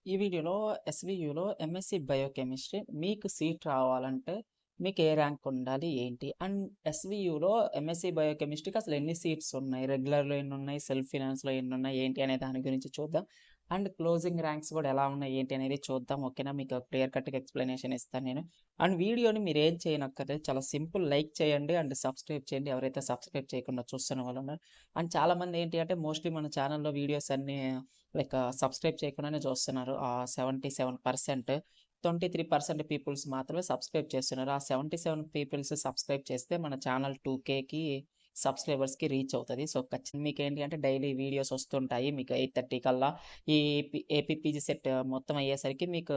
ఈ వీడియోలో ఎస్‌వియులో MSc biochemistry మీకు సీట్ రావాలంటే మీకు ఏ ర్యాంక్ ఉండాలి? ఏంటి? అండ్ ఎస్‌వియులో ఎంఎస్‌సి బయోకెమిస్ట్రీకి అసలు ఎన్ని సీట్స్ ఉన్నాయి? రెగ్యులర్‌లో ఎన్నున్నాయి? సెల్ఫ్ ఫినాన్స్‌లో ఎన్నున్నాయి? ఏంటి అనే దాని గురించి చూద్దాం. అండ్ క్లోజింగ్ ర్యాంక్స్ కూడా ఎలా ఉన్నాయి? ఏంటి అనేది చూద్దాం. ఓకేనా? మీకు క్లియర్ కట్‌గా ఎక్స్‌ప్లనేషన్ ఇస్తాను నేను. అండ్ వీడియోని మీరేం చేయనక్కర్లేదు. చాలా సింపుల్ లైక్ చేయండి అండ్ సబ్స్క్రైబ్ చేయండి. ఎవరైతే సబ్స్క్రైబ్ చేయకుండా చూస్తున్న వాళ్ళు ఉన్నారో. అండ్ చాలామంది ఏంటి అంటే మోస్ట్‌లీ మన ఛానెల్‌లో వీడియోస్ అన్నీ సబ్స్క్రైబ్ చేయకుండానే చూస్తున్నారు. 77% 23% పీపుల్స్ మాత్రమే సబ్స్క్రైబ్ చేస్తున్నారు. ఆ 77 పీపుల్స్ సబ్స్క్రైబ్ చేస్తే మన ఛానల్ 2,000కి సబ్స్క్రైబర్స్‌కి రీచ్ అవుతది. సో, ఖచ్చితంగా మీకేంటి అంటే డైలీ వీడియోస్ వస్తుంటాయి. మీకు 8:30 కల్లా ఈ ఏపీపీజీ సెట్ మొత్తం అయ్యేసరికి మీకు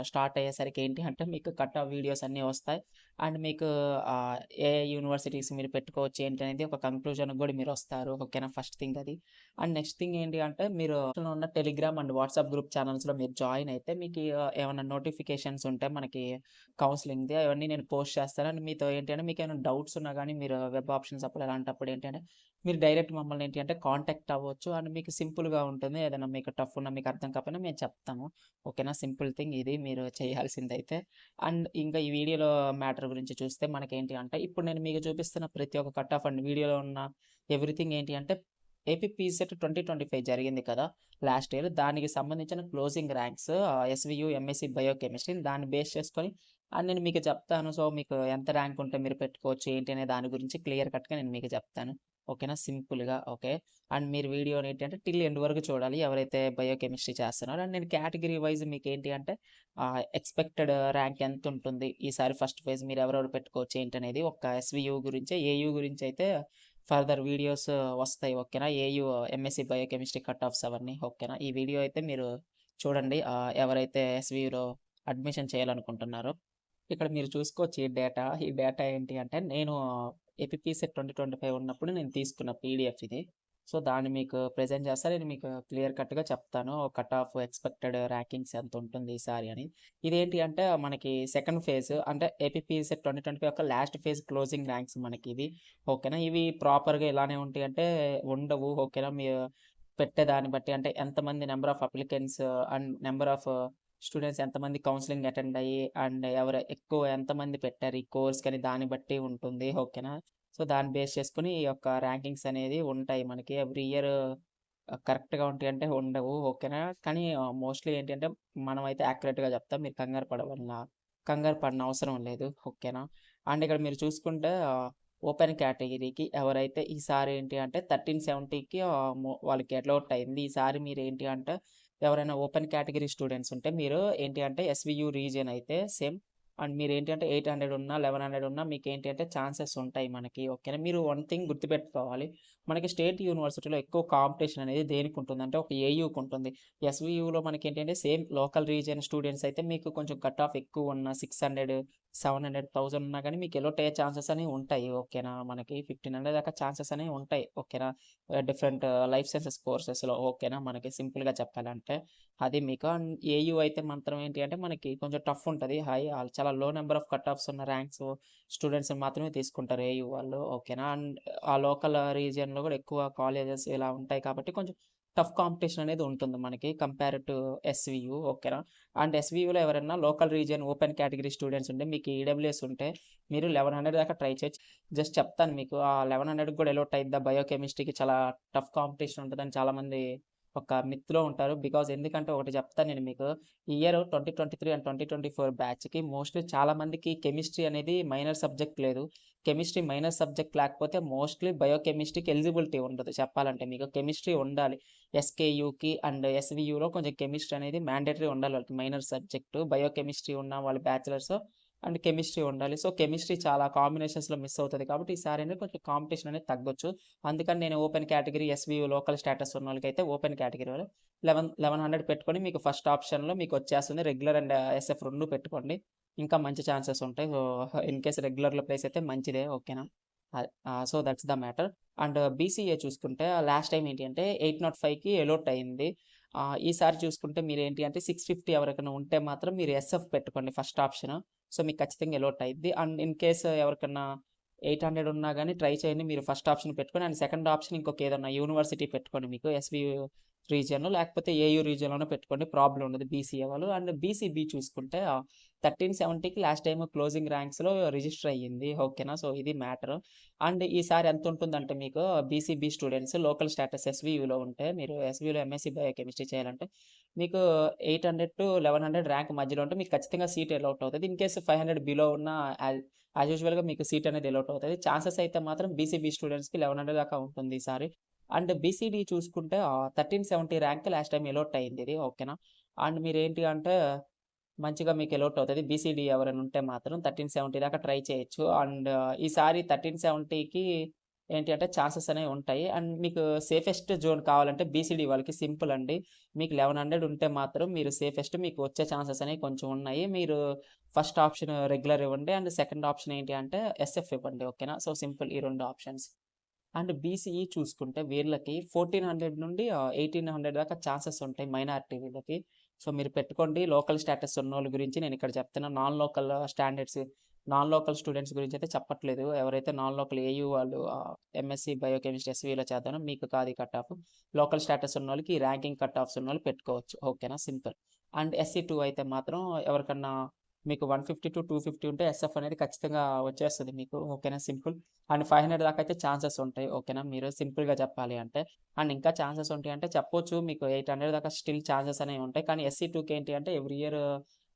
స్టార్ట్ అయ్యేసరికి ఏంటి అంటే మీకు కట్ ఆఫ్ వీడియోస్ అన్నీ వస్తాయి. అండ్ మీకు ఆహ్, ఏ యూనివర్సిటీస్ మీరు పెట్టుకోవచ్చు ఏంటి అనేది ఒక కంక్లూజన్‌కి గూడా మీరొస్తారు. ఓకేనా? ఫస్ట్ థింగ్ అది. అండ్ నెక్స్ట్ థింగ్ ఏంటి అంటే మీరు ఉన్న టెలిగ్రామ్ అండ్ వాట్సాప్ గ్రూప్ ఛానల్స్‌లో మీరు జాయిన్ అయితే మీకు ఏమన్నా నోటిఫికేషన్స్ ఉంటే మనకి కౌన్సెలింగ్‌ది అవన్నీ నేను పోస్ట్ చేస్తాను. అండ్ మీతో ఏంటి అంటే మీకేమైనా డౌట్స్ ఉన్నా గానీ మీరు వెబ్ ఆప్షన్స్ అప్పుడు అలాంటప్పుడు ఏంటి అంటే మీరు డైరెక్ట్ మమ్మల్ని ఏంటి అంటే కాంటాక్ట్ అవ్వచ్చు. అండ్ మీకు సింపుల్‌గా ఉంటుంది. ఏదైనా మీకు టఫ్ ఉన్నా మీకు అర్థం కాకపోయినా మేము చెప్తాము. ఓకేనా? సింపుల్ థింగ్ ఇది మీరు చేయాల్సిందైతే. అండ్ ఇంకా ఈ వీడియోలో మ్యాటర్ గురించి చూస్తే మనకేంటి అంటే ఇప్పుడు నేను మీకు చూపిస్తున్న ప్రతి ఒక్క కట్ ఆఫ్ అండ్ వీడియోలో ఉన్న ఎవ్రీథింగ్ ఏంటి అంటే ఏపీ పీసెట్ 2025 జరిగింది కదా! Last year. దానికి సంబంధించిన closing ranks SVU, MSc biochemistry దాన్ని బేస్ చేసుకొని నేను మీకు చెప్తాను. సో, మీకు ఎంత ర్యాంక్ ఉంటే మీరు పెట్టుకోవచ్చు ఏంటి అనే దాని గురించి క్లియర్ కట్‌గా నేను మీకు చెప్తాను. ఓకేనా? సింపుల్‌గా ఓకే. అండ్ మీరు వీడియోని ఏంటంటే టిల్ ఎండ్ వరకు చూడాలి. ఎవరైతే బయోకెమిస్ట్రీ చేస్తున్నారో. అండ్ నేను కేటగిరీ వైస్ మీకేంటి అంటే ఎక్స్‌పెక్టెడ్ ర్యాంక్ ఎంతుంటుంది? ఈసారి ఫస్ట్ ఫేజ్ మీరు ఎవరెవరు పెట్టుకోవచ్చు ఏంటనేది ఒక ఎస్‌వియు గురించే, ఏయూ గురించయితే ఫర్దర్ వీడియోస్ వస్తాయి. ఓకేనా? AU MSc biochemistry cut offs అవన్నీ. ఓకేనా? ఈ వీడియో అయితే మీరు చూడండి. ఎవరైతే ఎస్‌వియులో అడ్మిషన్ చేయాలనుకుంటున్నారో. ఇక్కడ మీరు చూసుకోవచ్చు ఈ డేటా. ఈ డేటా ఏంటి అంటే నేను ఏపీపీసెట్ 2025 ఉన్నప్పుడు నేను తీసుకున్న పీడీఎఫ్ ఇది. సో, దాన్ని మీకు ప్రెజెంట్ చేస్తా. నేను మీకు క్లియర్ కట్‌గా చెప్తాను. కట్ ఆఫ్ ఎక్స్‌పెక్టెడ్ ర్యాంకింగ్స్ ఎంతుంటుంది ఈసారి అని. ఇదేంటి అంటే మనకి సెకండ్ ఫేజ్ అంటే ఏపీపీసెట్ 2025 యొక్క లాస్ట్ ఫేజ్ క్లోజింగ్ ర్యాంక్స్ మనకివి. ఓకేనా? ఇవి ప్రాపర్‌గా ఎలానే ఉంటాయంటే ఉండవు. ఓకేనా? మీరు పెట్టే దాన్ని బట్టి అంటే ఎంతమంది number of applicants and number of students ఎంతమంది కౌన్సెలింగ్ అటెండ్ అయ్యి అండ్ ఎవరు ఎక్కువ ఎంతమంది పెట్టారు ఈ కోర్స్‌కని దాన్ని బట్టి ఉంటుంది. ఓకేనా? సో, దాన్ని బేస్ చేసుకొని ఈ యొక్క ర్యాంకింగ్స్ అనేది ఉంటాయి మనకి. ఎవ్రీ ఇయర్ కరెక్ట్‌గా ఉంటాయంటే ఉండవు. ఓకేనా? కానీ మోస్ట్‌లీ ఏంటి అంటే మనమైతే యాక్యురేట్‌గా చెప్తాం. మీరు కంగారు పడనవసరం లేదు. ఓకేనా? అండ్ ఇక్కడ మీరు చూసుకుంటే ఓపెన్ కేటగిరీకి ఎవరైతే ఈసారి ఏంటి అంటే 1370కి వాళ్ళకి అలౌట్ అయింది. ఈసారి మీరేంటి అంటే ఎవరైనా ఓపెన్ కేటగిరీ స్టూడెంట్స్ ఉంటే మీరు ఏంటి అంటే ఎస్‌వియు రీజియన్ అయితే సేమ్ అండ్ మీరేంటి అంటే 800 ఉన్నా, 1100 ఉన్నా మీకేంటి అంటే ఛాన్సెస్ ఉంటాయి మనకి. ఓకేనా? మీరు వన్ థింగ్ గుర్తుపెట్టుకోవాలి. మనకి స్టేట్ యూనివర్సిటీలో ఎక్కువ కాంపిటీషన్ అనేది దేనికుంటుంది అంటే ఒక ఏయూకుంటుంది. ఎస్‌వియులో మనకేంటంటే సేమ్ లోకల్ రీజియన్ స్టూడెంట్స్ అయితే మీకు కొంచెం కట్ ఆఫ్ ఎక్కువున్న 600, 700, 1000 ఉన్నా గానీ మీకు ఎలౌట్ అయ్యే ఛాన్సెస్ అనేవి ఉంటాయి. ఓకేనా? మనకి 1500 దాకా ఛాన్సెస్ అనేవి ఉంటాయి. ఓకేనా? డిఫరెంట్ లైఫ్ సైన్సెస్ కోర్సెస్‌లో ఓకేనా? మనకి సింపుల్‌గా చెప్పాలంటే. అది మీకు అండ్ ఏయూ అయితే మాత్రం ఏంటి అంటే మనకి కొంచెం టఫ్ ఉంటది. చాలా లో నంబర్ ఆఫ్ కట్ ఆఫ్స్ ఉన్న ర్యాంక్స్ స్టూడెంట్స్‌ని మాత్రమే తీసుకుంటారు ఏయూ వాళ్ళు. ఓకేనా? అండ్ ఆ లోకల్ రీజియన్‌లో గూడా ఎక్కువ కాలేజెస్ ఇలా ఉంటాయి కాబట్టి కొంచెం టఫ్ కాంపిటీషన్ అనేది ఉంటుంది మనకి కంపేర్ టు ఎస్‌వియు. ఓకేనా? అండ్ ఎస్‌వియులో ఎవరైనా local region open category students ఉంటే మీకు ఈడబ్ల్యూఎస్ ఉంటే మీరు 1100 దాకా ట్రై చేయొచ్చు. జస్ట్ చెప్తాను మీకు. ఆ 1100కి కూడా ఎలౌట్ అయిద్దా బయోకెమిస్ట్రీకి చాలా టఫ్ కాంపిటీషన్ ఉంటదని చాలామంది ఒక మిత్‌లో ఉంటారు. ఎందుకంటే ఒకటి చెప్తాను నేను మీకు. ఈ ఇయర్ 2023 అండ్ 2024 బ్యాచ్‌కి మోస్ట్‌లీ చాలా మందికి కెమిస్ట్రీ అనేది మైనర్ సబ్జెక్ట్ లేదు. కెమిస్ట్రీ మైనర్ సబ్జెక్ట్ లేకపోతే మోస్ట్‌లీ బయోకెమిస్ట్రీకి ఎలిజిబిలిటీ ఉండదు చెప్పాలంటే మీకు. కెమిస్ట్రీ ఉండాలి. ఎస్‌కేయూకి అండ్ ఎస్‌వియులో కొంచెం కెమిస్ట్రీ అనేది మ్యాండేటరీ ఉండాలి వాళ్ళకి మైనర్ సబ్జెక్టు. బయోకెమిస్ట్రీ ఉన్న వాళ్ళు బ్యాచిలర్స్ అండ్ కెమిస్ట్రీ ఉండాలి. సో, కెమిస్ట్రీ చాలా కాంబినేషన్స్‌లో మిస్ అవుతది కాబట్టి ఈసారి అనేది కొంచెం కాంపిటీషన్ అనేది తగ్గొచ్చు. అందుకని నేను open category SVU local status ఉన్నోళ్ళకైతే ఓపెన్ కేటగిరీలో 1100 పెట్టుకొని మీకు ఫస్ట్ ఆప్షన్‌లో మీకొచ్చేస్తుంది. రెగ్యులర్ అండ్ ఎస్ఎఫ్ 2 పెట్టుకోండి. ఇంకా మంచి ఛాన్సెస్ ఉంటాయి. సో, ఇన్ కేస్ రెగ్యులర్‌లో ప్లేస్ అయితే మంచిదే. ఓకేనా? So, that's the matter. And BCA చూసుకుంటే లాస్ట్ టైమ్ ఏంటి అంటే 805కి ఎలోట్ అయింది. ఈసారి చూసుకుంటే మీరేంటి అంటే 650 ఎవరికైనా ఉంటే మాత్రం మీరు ఎస్ఎఫ్ పెట్టుకోండి ఫస్ట్ ఆప్షన్. సో, మీకు ఖచ్చితంగా ఎలోట్ అయిద్ది. అండ్ ఇన్ కేస్ ఎవరికన్నా 800 ఉన్నా గాని ట్రై చేయండి. మీరు ఫస్ట్ ఆప్షన్ పెట్టుకొని అండ్ సెకండ్ ఆప్షన్ ఇంకొక ఏదన్నా యూనివర్సిటీ పెట్టుకోండి మీకు. ఎస్‌వియు రీజియన్ లేకపోతే ఏయూ రీజియన్‌లోనే పెట్టుకోండి. ప్రాబ్లమ్ ఉండదు బీసీఏ వాళ్ళు. అండ్ బీసీబీ చూసుకుంటే 1370కి లాస్ట్ టైమ్ క్లోజింగ్ ర్యాంక్స్‌లో రిజిస్టర్ అయ్యింది. ఓకేనా. సో, ఇది మ్యాటర్. అండ్ ఈసారి ఎంత ఉంటుందంటే మీకు బీసీబీ స్టూడెంట్స్ లోకల్ స్టేటస్ ఎస్‌వీయూలో ఉంటే మీరు ఎస్‌వీయూలో ఎంఎస్సీ బయోకెమిస్ట్రీ చేయాలంటే మీకు 800-1100 ర్యాంక్ మధ్యలో ఉంటే మీకు ఖచ్చితంగా సీట్ అలౌట్ అవుతది. ఇన్ కేస్ 500 బిలో ఉన్న యాజ్ యూజువల్‌గా మీకు సీట్ అనేది అలౌట్ అవుతది. ఛాన్సెస్ అయితే మాత్రం బీసీబీ స్టూడెంట్స్‌కి 1100 దాకా ఉంటుంది ఈసారి. అండ్ బీసీడీ చూసుకుంటే 1370 ర్యాంక్ లాస్ట్ టైమ్ అలౌట్ అయింది ఇది. ఓకేనా. అండ్ మీరేంటి అంటే మంచిగా మీకు అలౌట్ అవుతది. బీసీడీ ఎవరైనా ఉంటే మాత్రం 1370 దాకా ట్రై చేయొచ్చు. అండ్ ఈసారి 1370కి ఏంటి అంటే ఛాన్సెస్ అనేవి ఉంటాయి. అండ్ మీకు సేఫెస్ట్ జోన్ కావాలంటే బీసీడీ వాళ్ళకి సింపుల్ అండి. మీకు 1100 ఉంటే మాత్రం మీరు సేఫెస్ట్ మీకు వచ్చే ఛాన్సెస్ అనేవి కొంచెం ఉన్నాయి. మీరు ఫస్ట్ ఆప్షన్ రెగ్యులర్ ఇవ్వండి. అండ్ సెకండ్ ఆప్షన్ ఏంటి అంటే ఎస్ఎఫ్ ఇవ్వండి. ఓకేనా. సో, సింపుల్ ఈ 2 ఆప్షన్స్. అండ్ బీసీఈ చూసుకుంటే వీళ్ళకి 1400 నుండి 1800 దాకా ఛాన్సెస్ ఉంటాయి మైనారిటీ వీళ్ళకి. సో, మీరు పెట్టుకోండి. లోకల్ స్టేటస్ ఉన్నోళ్ళ గురించి నేను ఇక్కడ చెప్తున్నా. నాన్ లోకల్ స్టూడెంట్స్ గురించి అయితే చెప్పట్లేదు. ఎవరైతే నాన్ లోకల్ ఏయూ వాళ్ళు ఎంఎస్సీ బయోకెమిస్ట్రీ ఎస్‌వీలో చేద్దామో మీకు కాదు ఈ కట్ ఆఫ్. లోకల్ స్టేటస్ ఉన్నోళ్ళకి ఈ ర్యాంకింగ్ కట్ ఆఫ్స్ ఉన్నోళ్ళు పెట్టుకోవచ్చు. ఓకేనా. సింపుల్. అండ్ ఎస్సీ2 అయితే మాత్రం ఎవరికన్నా మీకు 150-250 ఉంటే ఎస్ఎఫ్ అనేది ఖచ్చితంగా వచ్చేస్తది మీకు. ఓకేనా. సింపుల్. అండ్ 500 దాకా అయితే ఛాన్సెస్ ఉంటాయి. ఓకేనా. మీరు సింపుల్‌గా చెప్పాలి అంటే. అండ్ ఇంకా ఛాన్సెస్ ఉంటాయంటే చెప్పొచ్చు. మీకు 800 దాకా స్టిల్ ఛాన్సెస్ అనేవి ఉంటాయి. కానీ ఎస్సీ2కి ఏంటి అంటే ఎవ్రీ ఇయర్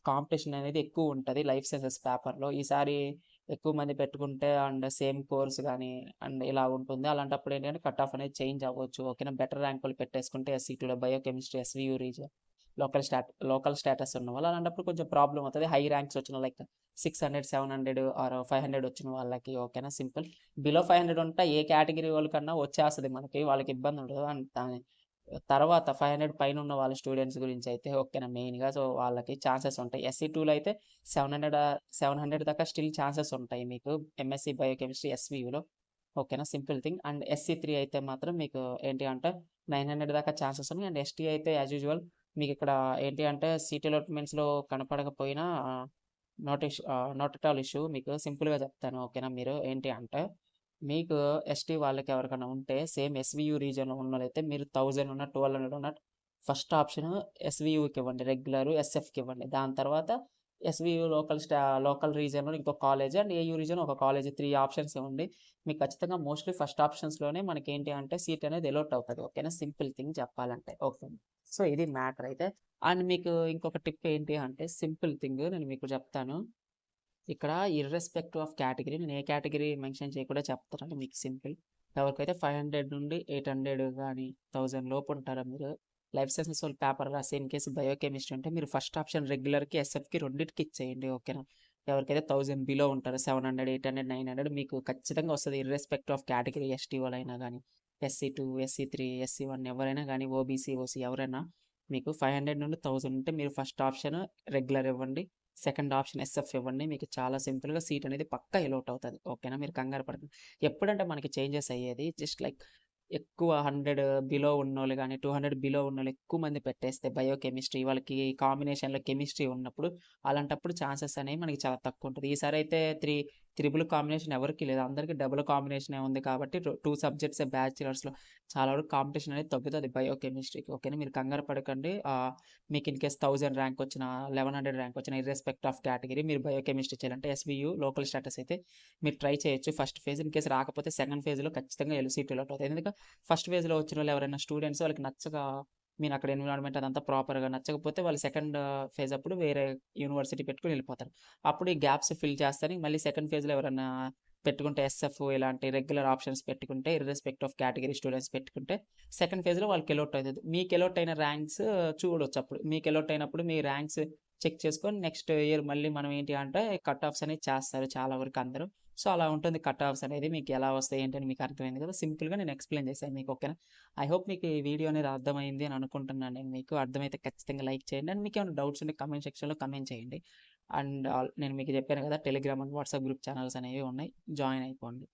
కాంపిటీషన్ అనేది ఎక్కువ ఉంటది లైఫ్ సైన్సెస్ పేపర్‌లో. ఈసారి ఎక్కువ మంది పెట్టుకుంటే అండ్ సేమ్ కోర్స్ గాని అండ్ ఇలా ఉంటుంది. అలాంటప్పుడు ఏంటంటే కట్ ఆఫ్ అనేది చేంజ్ అవ్వచ్చు. ఓకేనా. బెటర్ ర్యాంకులు పెట్టేసుకుంటే ఎస్సీ2లో biochemistry SVU region local status ఉన్నవాళ్ళు అలాంటప్పుడు కొంచెం ప్రాబ్లమ్ అవుతది. హై ర్యాంక్స్ వచ్చిన లైక్ 600, 700 ఆర్ 500 వచ్చిన వాళ్ళకి. ఓకేనా. సింపుల్. బిలో 500 ఉంటే ఏ కేటగిరీ వాళ్ళకన్నా వచ్చేస్తది మనకి. వాళ్ళకి ఇబ్బంది ఉండదు. అండ్ తర్వాత 500 పైన ఉన్న వాళ్ళ స్టూడెంట్స్ గురించి అయితే ఓకేనా మెయిన్‌గా. సో, వాళ్ళకి ఛాన్సెస్ ఉంటాయి. ఎస్సీ2లో అయితే 700 దాకా స్టిల్ ఛాన్సెస్ ఉంటాయి మీకు ఎంఎస్సీ బయోకెమిస్ట్రీ ఎస్‌వీయూలో. ఓకేనా. Simple thing. అండ్ ఎస్సీ3 అయితే మాత్రం మీకు ఏంటి అంటే 900 దాకా ఛాన్సెస్ ఉన్నాయి. అండ్ ఎస్టీ అయితే యాజ్ యూజువల్ మీకిక్కడ ఏంటి అంటే సీట్ అలాట్‌మెంట్స్‌లో కనపడకపోయినా నాట్ ఎట్ ఆల్ ఇష్యూ. మీకు సింపుల్‌గా చెప్తాను. ఓకేనా. మీరు ఏంటి అంటే మీకు ఎస్టీ వాళ్ళకి ఎవరికైనా ఉంటే సేమ్ ఎస్‌వీయూ రీజియన్‌లో ఉన్నోళ్ళైతే మీరు 1000 ఉన్న 1200 ఉన్న ఫస్ట్ ఆప్షన్ ఎస్‌వీయూకి ఇవ్వండి. రెగ్యులర్ ఎస్ఎఫ్‌కి ఇవ్వండి. దాని తర్వాత ఎస్‌వీయూ లోకల్ రీజియన్‌లో ఇంకో కాలేజ్ అండ్ ఏయూ రీజియన్ ఒక కాలేజ్ 3 ఆప్షన్స్ ఇవ్వండి. మీకు ఖచ్చితంగా మోస్ట్‌లీ ఫస్ట్ ఆప్షన్స్‌లోనే మనకేంటి అంటే సీట్ అనేది అలౌట్ అవుతది. ఓకేనా. సింపుల్ థింగ్ చెప్పాలంటే. ఓకే. సో, ఇది మ్యాటర్ అయితే. అండ్ మీకు ఇంకొక టిప్ ఏంటి అంటే సింపుల్ థింగ్ నేను మీకు చెప్తాను. ఇక్కడ ఇర్రెస్పెక్టివ్ ఆఫ్ కేటగిరీ నేను ఏ కేటగిరీ మెన్షన్ చేయకుండా చెప్తున్నాను మీకు సింపుల్. ఎవరికైతే 500 నుండి 800 గాని 1000 లోపు ఉంటారో మీరు లైఫ్ సైన్సెస్ వాళ్ళు పేపర్ రాసి ఇన్ కేస్ బయోకెమిస్ట్రీ ఉంటే మీరు ఫస్ట్ ఆప్షన్ రెగ్యులర్‌కి, ఎస్ఎఫ్‌కి రెండిటికి ఇచ్చేయండి. ఓకేనా. ఎవరికైతే 1000 బిలో ఉంటారో 700, 800, 900 మీకు ఖచ్చితంగా వస్తది. ఇర్రెస్పెక్టివ్ ఆఫ్ కేటగిరీ ఎస్టీ వాళ్ళైనా గాని, ఎస్సీ2, ఎస్సీ3, ఎస్సీ1 ఎవరైనా గాని ఓబీసీ, ఓసీ ఎవరైనా మీకు 500 నుండి 1000 ఉంటే మీరు ఫస్ట్ ఆప్షన్ రెగ్యులర్ ఇవ్వండి. సెకండ్ ఆప్షన్ ఎస్ఎఫ్ ఇవ్వండి. మీకు చాలా సింపుల్‌గా సీట్ అనేది పక్కా అలౌట్ అవుతది. ఓకేనా. మీరు కంగారు పడకండి. ఎప్పుడంటే మనకి చేంజెస్ అయ్యేది జస్ట్ లైక్ ఎక్కువ 100 బిలో ఉన్నోళ్ళు గాని, 200 బిలో ఉన్నోళ్ళు ఎక్కువ మంది పెట్టేస్తే బయోకెమిస్ట్రీ వాళ్ళకి కాంబినేషన్‌లో కెమిస్ట్రీ ఉన్నప్పుడు అలాంటప్పుడు ఛాన్సెస్ అనేవి మనకి చాలా తక్కువ ఉంటది. ఈసారి అయితే త్రిబుల్ కాంబినేషన్ ఎవరికీ లేదు. అందరికి డబుల్ కాంబినేషనే ఉంది కాబట్టి 2 సబ్జెక్ట్సే బ్యాచిలర్స్‌లో చాలా వరకు కాంపిటీషన్ అనేది తగ్గుతది బయోకెమిస్ట్రీకి. ఓకేనా. మీరు కంగారు పడకండి. మీకు ఇన్ కేస్ 1000 ర్యాంక్ వచ్చినా, 1100 ర్యాంక్ వచ్చినా ఇర్రెస్పెక్ట్ ఆఫ్ కేటగిరీ మీరు బయోకెమిస్ట్రీ చేయాలంటే ఎస్‌వీయూ లోకల్ స్టేటస్ అయితే మీరు ట్రై చేయొచ్చు. ఫస్ట్ ఫేజ్ ఇన్ కేస్ రాకపోతే సెకండ్ ఫేజ్‌లో ఖచ్చితంగా సీట్ అలౌట్ అవుతాయి. ఎందుకంటే ఫస్ట్ ఫేజ్‌లో వచ్చినోళ్ళు ఎవరైనా స్టూడెంట్స్ వాళ్ళకి నచ్చక మీరు అక్కడ ఎన్విరాన్మెంట్ అదంతా ప్రాపర్‌గా నచ్చకపోతే వాళ్ళు సెకండ్ ఫేజ్ అప్పుడు వేరే యూనివర్సిటీ పెట్టుకొని వెళ్ళిపోతారు. అప్పుడు ఈ గ్యాప్స్ ఫిల్ చేస్తానికి మళ్ళీ సెకండ్ ఫేజ్‌లో ఎవరన్నా పెట్టుకుంటే ఎస్ఎఫ్ ఇలాంటి రెగ్యులర్ ఆప్షన్స్ పెట్టుకుంటే ఇర్రెస్పెక్టివ్ ఆఫ్ కేటగిరీ స్టూడెంట్స్ పెట్టుకుంటే సెకండ్ ఫేజ్‌లో వాళ్ళకి అలౌట్ అవుతది. మీకు అలౌట్ అయిన ర్యాంక్స్ చూడొచ్చు అప్పుడు. మీకు అలౌట్ అయినప్పుడు మీ ర్యాంక్స్ చెక్ చేసుకొని నెక్స్ట్ ఇయర్ మళ్ళీ మనం ఏంటి అంటే కట్ ఆఫ్స్ అనేది చేస్తారు చాలా వరకు అందరూ. సో, అలా ఉంటుంది కట్ ఆఫ్స్ అనేది. మీకు ఎలా వస్తాయి ఏంటి అని మీకు అర్థమైంది కదా! సింపుల్‌గా నేను ఎక్స్‌ప్లెయిన్ చేశాను మీకు. ఓకేనా. ఐ హోప్ మీకు ఈ వీడియో అనేది అర్థమైంది అని అనుకుంటున్నాను నేను మీకు. అర్థమైతే ఖచ్చితంగా లైక్ చేయండి. అండ్ మీకేమైనా డౌట్స్ ఉంటే కామెంట్ సెక్షన్‌లో కామెంట్ చేయండి. అండ్ నేను మీకు చెప్పాను కదా! Telegram and WhatsApp group channels అనేవి ఉన్నాయి. జాయిన్ అయిపోండి.